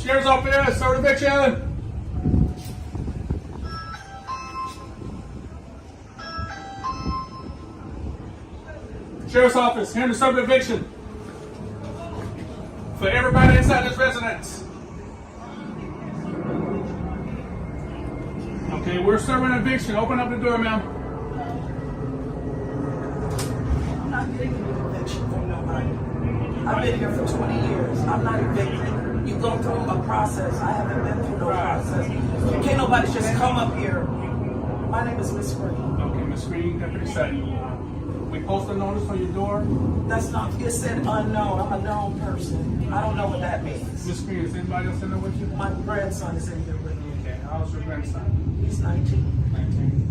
Sheriff's office, start eviction. Sheriff's office, here to serve eviction for everybody inside this residence. Okay, we're serving eviction. Open up the door, ma'am. I'm not getting an eviction from nobody. I've been here for 20 years. I'm not evicted. You go through a process. I haven't been through no process. Can't nobody just come up here. My name is Miss Green. Okay, Miss Green, Deputy Sutton. We post a notice on your door. That's not, it said unknown. I'm a known person. I don't know what that means. Miss Green, is anybody else in there with you? My grandson is in here with me. Okay, how's your grandson? He's 19. 19.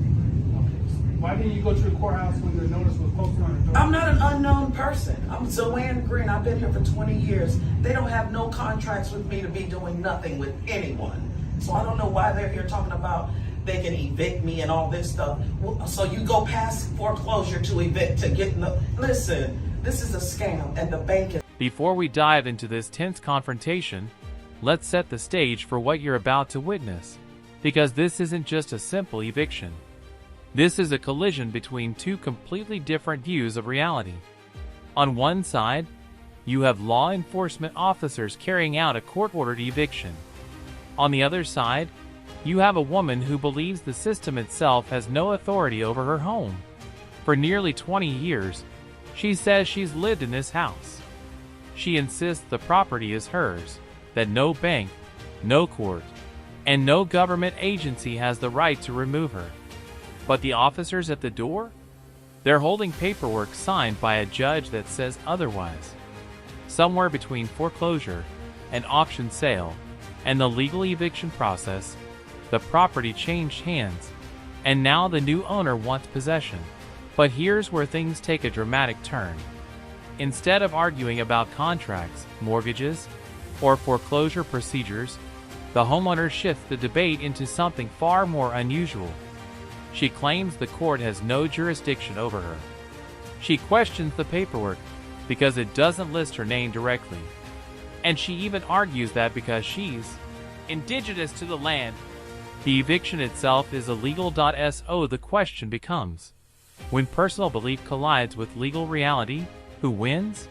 Okay. Why didn't you go to the courthouse when the notice was posted on the door? I'm not an unknown person. I'm Zoanne Green. I've been here for 20 years. They don't have no contracts with me to be doing nothing with anyone. So I don't know why they're here talking about they can evict me and all this stuff. So you go past foreclosure to evict to get no. Listen, this is a scam, and the bank is. Before we dive into this tense confrontation, let's set the stage for what you're about to witness. Because this isn't just a simple eviction. This is a collision between two completely different views of reality. On one side, you have law enforcement officers carrying out a court-ordered eviction. On the other side, you have a woman who believes the system itself has no authority over her home. For nearly 20 years, she says she's lived in this house. She insists the property is hers, that no bank, no court, and no government agency has the right to remove her. But the officers at the door? They're holding paperwork signed by a judge that says otherwise. Somewhere between foreclosure and auction sale and the legal eviction process, the property changed hands, and now the new owner wants possession. But here's where things take a dramatic turn. Instead of arguing about contracts, mortgages, or foreclosure procedures, the homeowner shifts the debate into something far more unusual. She claims the court has no jurisdiction over her. She questions the paperwork because it doesn't list her name directly. And she even argues that because she's indigenous to the land, the eviction itself is illegal. So the question becomes, when personal belief collides with legal reality, who wins?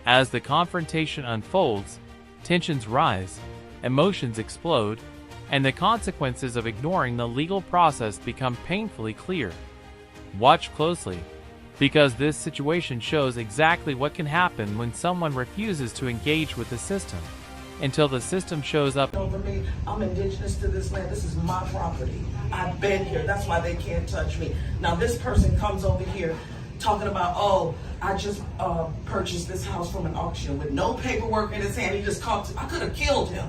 As the confrontation unfolds, tensions rise, emotions explode, and the consequences of ignoring the legal process become painfully clear. Watch closely, because this situation shows exactly what can happen when someone refuses to engage with the system, until the system shows up. Over me, I'm indigenous to this land. This is my property. I've been here. That's why they can't touch me. Now this person comes over here talking about, oh, I just purchased this house from an auction with no paperwork in his hand. He just called. I could have killed him.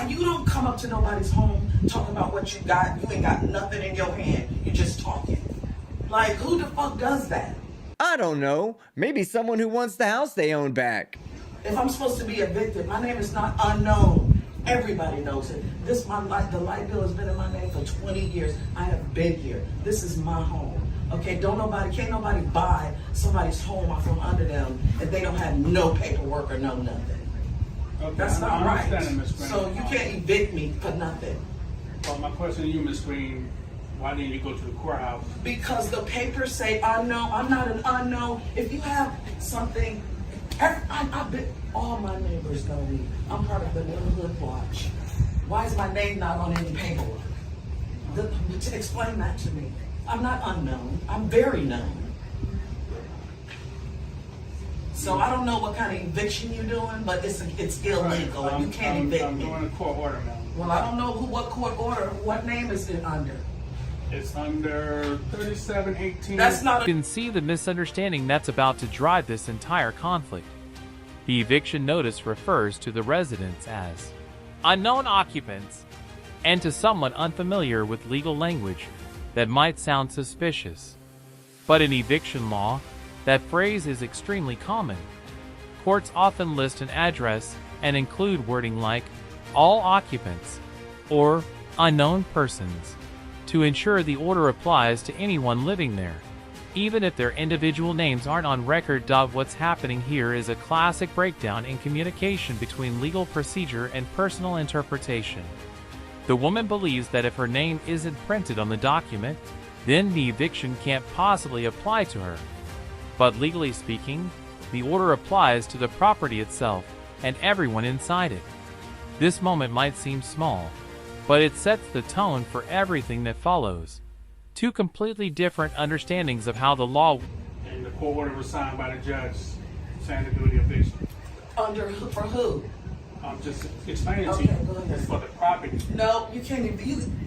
You don't come up to nobody's home talking about what you got. You ain't got nothing in your hand. You just talking. Like, who the fuck does that? I don't know. Maybe someone who wants the house they own back. If I'm supposed to be evicted, my name is not unknown. Everybody knows it. The light bill has been in my name for 20 years. I have been here. This is my home. Okay, can't nobody buy somebody's home out from under them if they don't have no paperwork or no nothing. Okay, That's not right. Ms. Green. So you can't evict me for nothing. Well, my question to you, Ms. Green, why didn't you go to the courthouse? Because the papers say unknown. I'm not an unknown. If you have something, I've been, all my neighbors know me. I'm part of the neighborhood watch. Why is my name not on any paperwork? Explain that to me. I'm not unknown. I'm very known. So I don't know what kind of eviction you're doing, but it's illegal, and you can't evict me. I'm doing a court order now. Well, I don't know what court order. What name is it under? It's under 3718. That's not. You can see the misunderstanding that's about to drive this entire conflict. The eviction notice refers to the residents as unknown occupants, and to someone unfamiliar with legal language that might sound suspicious. But in eviction law, that phrase is extremely common. Courts often list an address and include wording like all occupants or unknown persons to ensure the order applies to anyone living there. even if their individual names aren't on record. What's happening here is a classic breakdown in communication between legal procedure and personal interpretation. The woman believes that if her name isn't printed on the document, then the eviction can't possibly apply to her. But legally speaking, the order applies to the property itself and everyone inside it. This moment might seem small, but it sets the tone for everything that follows. Two completely different understandings of how the law. And the court order was signed by the judge saying to do the eviction. For who? I'm just explaining Okay, to you. go ahead. It's for the property. No, you can't even.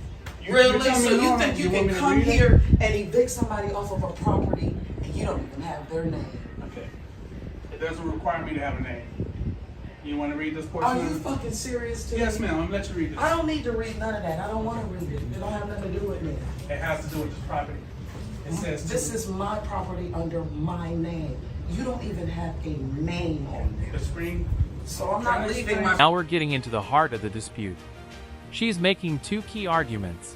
You Really? tell me So you no, think you want can me to come read it? here and evict somebody off of a property and you don't even have their name? Okay. It doesn't require me to have a name. You want to read this portion? Are you fucking serious, too? Yes, ma'am. I'm gonna let you read this. I don't need to read none of that. I don't want to read it. It don't have nothing to do with me. It has to do with this property. It says This is my property under my name. You don't even have a name on the there. screen. So I'm not leaving my. Now we're getting into the heart of the dispute. She's making two key arguments.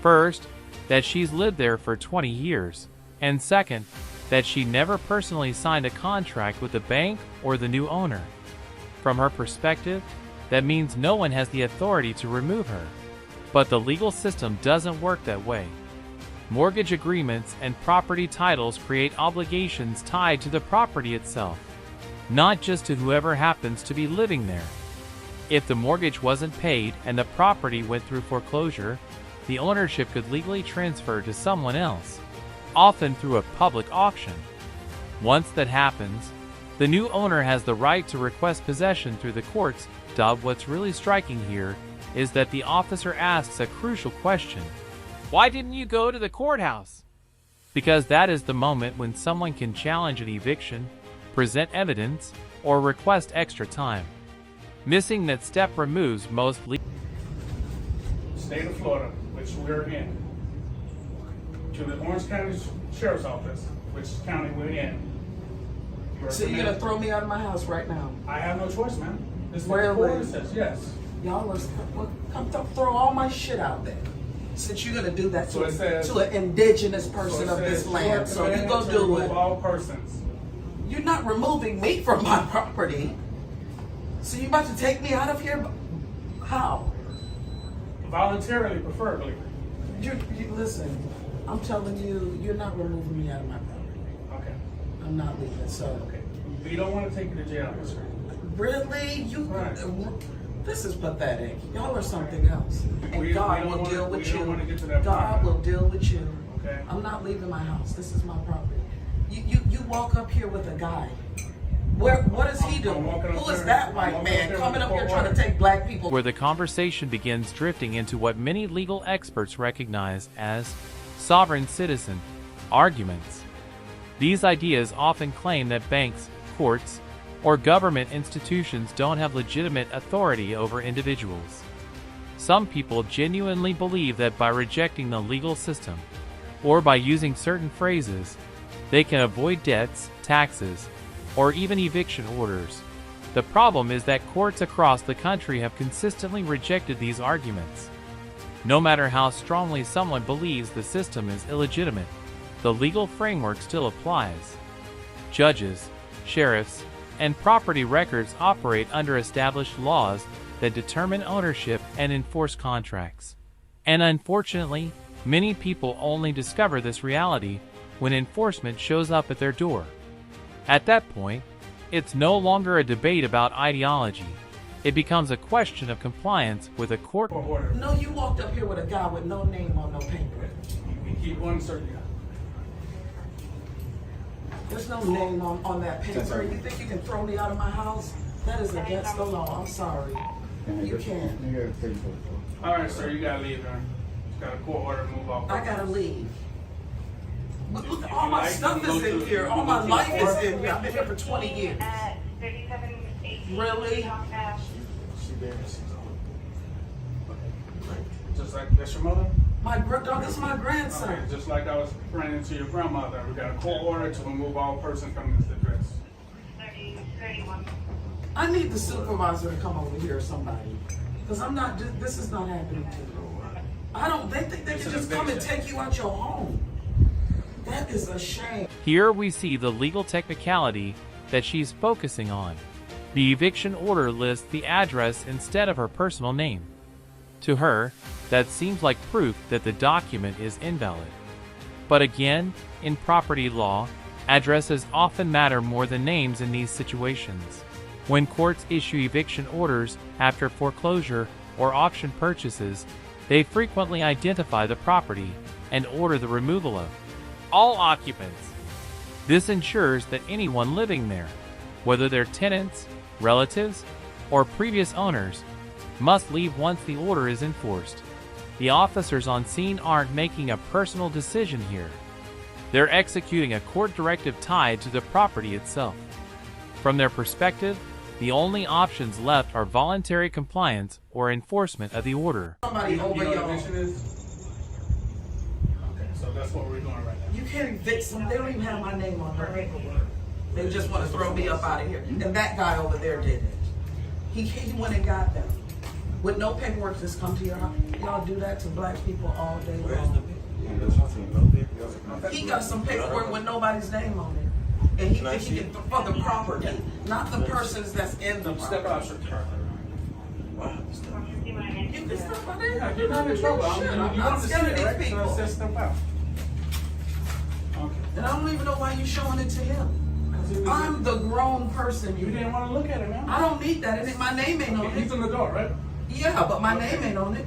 First, that she's lived there for 20 years. And second, that she never personally signed a contract with the bank or the new owner. From her perspective, that means no one has the authority to remove her. But the legal system doesn't work that way. Mortgage agreements and property titles create obligations tied to the property itself, not just to whoever happens to be living there. If the mortgage wasn't paid and the property went through foreclosure, the ownership could legally transfer to someone else, often through a public auction. Once that happens, the new owner has the right to request possession through the courts. What's really striking here is that the officer asks a crucial question. Why didn't you go to the courthouse? Because that is the moment when someone can challenge an eviction, present evidence, or request extra time. Missing that step removes most State of Florida, which we're in, to the Orange County Sheriff's Office, which county we're in. So you're gonna throw me out of my house right now? I have no choice, ma'am. This is what Where the court we? order says, yes. Y'all are come throw all my shit out there. Since you're gonna do that So it says- to an indigenous person So of it this says, land, so you "Short go to do remove it. all persons." You're not removing me from my property. So you about to take me out of here? How? Voluntarily, preferably. You listen. I'm telling you, you're not removing me out of my property. Okay. I'm not leaving. So Okay. We don't want to take you to jail, sir. really, you. Right. This is pathetic. Y'all are something else, and We God don't will wanna- deal we with don't wanna you. get to that God point. will deal with you. Okay. I'm not leaving my house. This is my property. You walk up here with a guy. What is he I'm doing? walking up Who is there- that I'm white walking man up there coming with up the here court trying to take black people? where the conversation begins drifting into what many legal experts recognize as sovereign citizen arguments. These ideas often claim that banks, courts, or government institutions don't have legitimate authority over individuals. Some people genuinely believe that by rejecting the legal system, or by using certain phrases, they can avoid debts, taxes, or even eviction orders. The problem is that courts across the country have consistently rejected these arguments. No matter how strongly someone believes the system is illegitimate, the legal framework still applies. Judges, sheriffs, and property records operate under established laws that determine ownership and enforce contracts. And unfortunately, many people only discover this reality when enforcement shows up at their door. At that point, it's no longer a debate about ideology. It becomes a question of compliance with a court order. No, you walked up here with a guy with no name on no paper. You keep going, sir. There's no name on that paper. You think you can throw me out of my house? That is against the law. I'm sorry. You can't. All right, sir, you gotta leave there. You got a court order to move off. I gotta leave. Look, all you my like, stuff you can is go in to- here. you All can my go to life the is court. in here. I've been here for 20 years. Really? Just like, that's your mother? This is my grandson. Okay, just like I was running into your grandmother. We got a court order to remove all persons from this address. 31. I need the supervisor to come over here or somebody. Because this is not happening to me. They think they It's can an just come and eviction. take you out your home. That is a shame. Here we see the legal technicality that she's focusing on. The eviction order lists the address instead of her personal name. To her, that seems like proof that the document is invalid. But again, in property law, addresses often matter more than names in these situations. When courts issue eviction orders after foreclosure or auction purchases, they frequently identify the property and order the removal of all occupants. This ensures that anyone living there, whether they're tenants, relatives, or previous owners, must leave once the order is enforced. The officers on scene aren't making a personal decision here. They're executing a court directive tied to the property itself. From their perspective, the only options left are voluntary compliance or enforcement of the order. Somebody over You know what y'all. eviction is? Okay, so that's what we're doing right now. You can't evict someone. They don't even have my name on their paperwork. They just want to throw me up out of here. And that guy over there did it. He went and got them. With no paperwork, just come to your house. Y'all do that to black people all day long. He got some paperwork with nobody's name on it. And he thinks he can, for the property, not the persons that's in the Step out. property. You can step out there. Yeah, you're not in trouble. I'm You not want to see scared of it, these right? So it people. says step out. Okay. And I don't even know why you showing it to him. I'm the grown person. You didn't want to look at it, man. I don't need that. And my name ain't on He's it. in the door, right? Yeah, but my name ain't on it.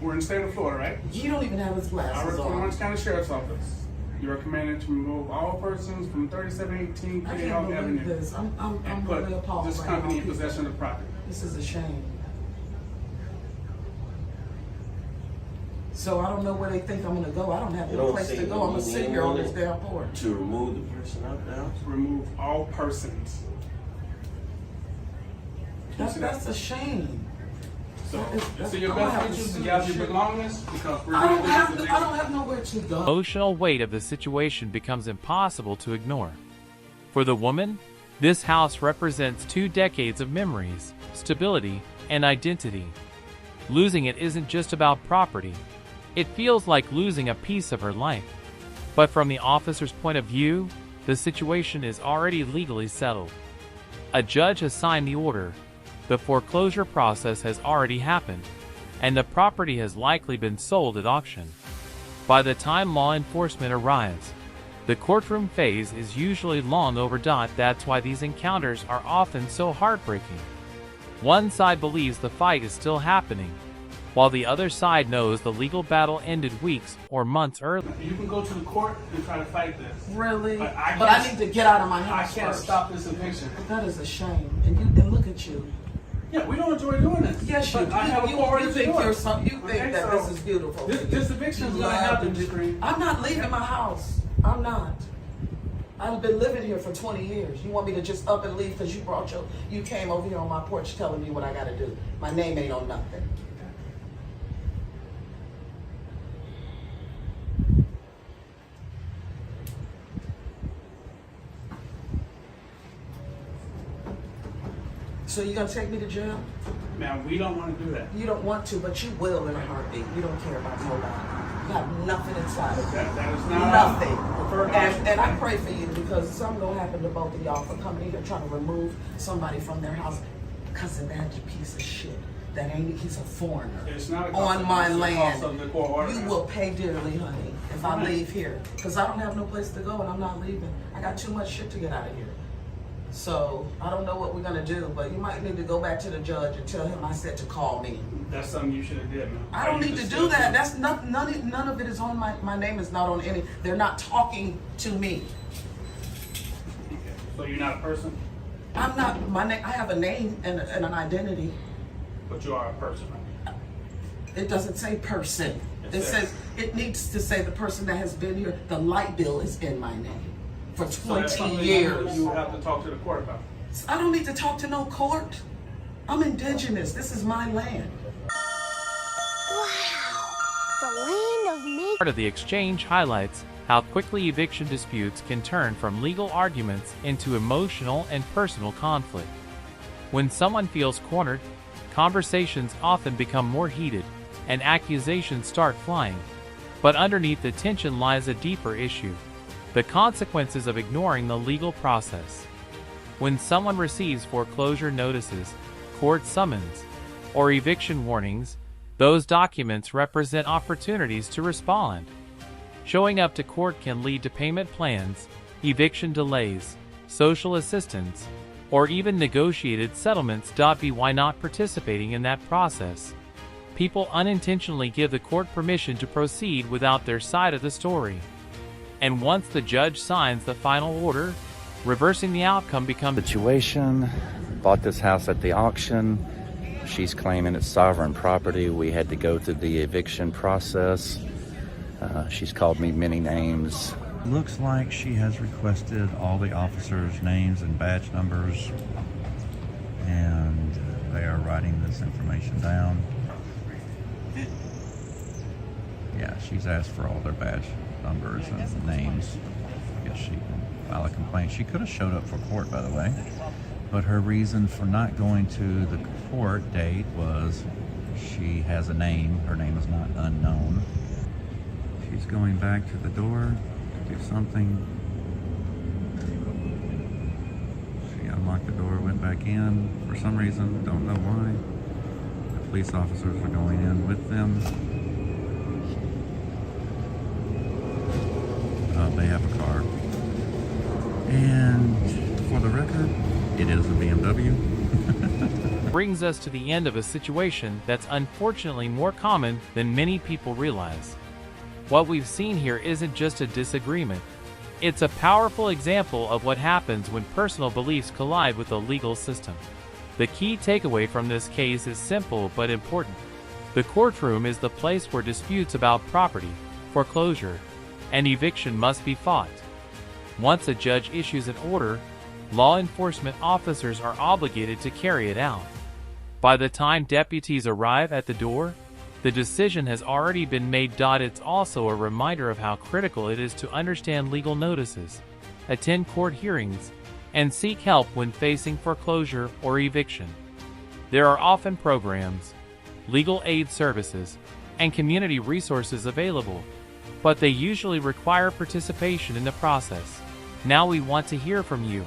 We're in the state of Florida, right? He don't even have his I work glasses for the on. Orange County Sheriff's Office. You are commanded to remove all persons from 3718 I Kitty can't Hawk believe Avenue this. I'm and really put appalled this right company now, in possession people. of the property. This is a shame. So I don't know where they think I'm gonna go. I don't have You no don't place say to go. no I'm gonna sit here on this name damn porch. To remove the person out there? Remove all persons. That's a shame. So, That's- so your I'm gonna best have to interest sue to gather the your shit. belongings because we're I doing don't have nowhere to go. Emotional weight of the situation becomes impossible to ignore. For the woman, this house represents 2 decades of memories, stability, and identity. Losing it isn't just about property. It feels like losing a piece of her life. But from the officer's point of view, the situation is already legally settled. A judge has signed the order, the foreclosure process has already happened, and the property has likely been sold at auction. By the time law enforcement arrives, the courtroom phase is usually long overdone. That's why these encounters are often so heartbreaking. One side believes the fight is still happening, while the other side knows the legal battle ended weeks or months earlier. You can go to the court and try to fight this. Really? But I But I can't- need to get out of my I house can't first. stop this eviction. That is a shame. And look at you. Yeah, we don't enjoy doing this. Yes, you But I have do. a authority You to think do it. you're some. You think Okay, that so this is beautiful. This eviction is You going to love happen, to do- Screen. I'm not leaving my house. I'm not. I've been living here for 20 years. You want me to just up and leave because you came over here on my porch telling me what I got to do. My name ain't on nothing. So you gonna take me to jail? Man, we don't want to do that. You don't want to, but you will in a heartbeat. You don't care about nobody. You have nothing inside of you. That is not Nothing. our preferred option. And I pray for you because something gonna happen to both of y'all for coming in here trying to remove somebody from their house because of that piece of shit. That ain't, he's a foreigner. It's not a cost on of- my it's a land. cost of the court order. You will pay dearly, honey, if I leave here. Because I don't have no place to go and I'm not leaving. I got too much shit to get out of here. So I don't know what we're gonna do, but you might need to go back to the judge and tell him I said to call me. That's something you should have did, man. I don't You need to just do said that. That's not none of it is on my name is not on any. They're not talking to me. Okay. So you're not a person, I'm not my name. I have a name and an identity. but you are a person, right? It doesn't say person. It It says- says it needs to say the person that has been here. The light bill is in my name for So that's 20 something years. you will have to talk to the court about. I don't need to talk to no court. I'm indigenous. This is my land. The land of me. Part of the exchange highlights how quickly eviction disputes can turn from legal arguments into emotional and personal conflict. When someone feels cornered, conversations often become more heated and accusations start flying. But underneath the tension lies a deeper issue: the consequences of ignoring the legal process. When someone receives foreclosure notices, court summons, or eviction warnings, those documents represent opportunities to respond. Showing up to court can lead to payment plans, eviction delays, social assistance, or even negotiated settlements. Why not participating in that process? People unintentionally give the court permission to proceed without their side of the story. And once the judge signs the final order, reversing the outcome becomes situation. Bought this house at the auction. She's claiming it's sovereign property. We had to go through the eviction process. She's called me many names. Looks like she has requested all the officers' names and badge numbers, and they are writing this information down. Yeah, she's asked for all their badge numbers and names. I guess she can file a complaint. She could have showed up for court, by the way, but her reason for not going to the court date was she has a name. Her name is not unknown. She's going back to the door to do something. She unlocked the door, went back in for some reason, don't know why. The police officers are going in with them. They have a car. And for the record, it is a BMW. brings us to the end of a situation that's unfortunately more common than many people realize. What we've seen here isn't just a disagreement. It's a powerful example of what happens when personal beliefs collide with the legal system. The key takeaway from this case is simple but important. The courtroom is the place where disputes about property, foreclosure, and eviction must be fought. Once a judge issues an order, law enforcement officers are obligated to carry it out. By the time deputies arrive at the door, the decision has already been made. It's also a reminder of how critical it is to understand legal notices, attend court hearings, and seek help when facing foreclosure or eviction. There are often programs, legal aid services, and community resources available, but they usually require participation in the process. Now we want to hear from you.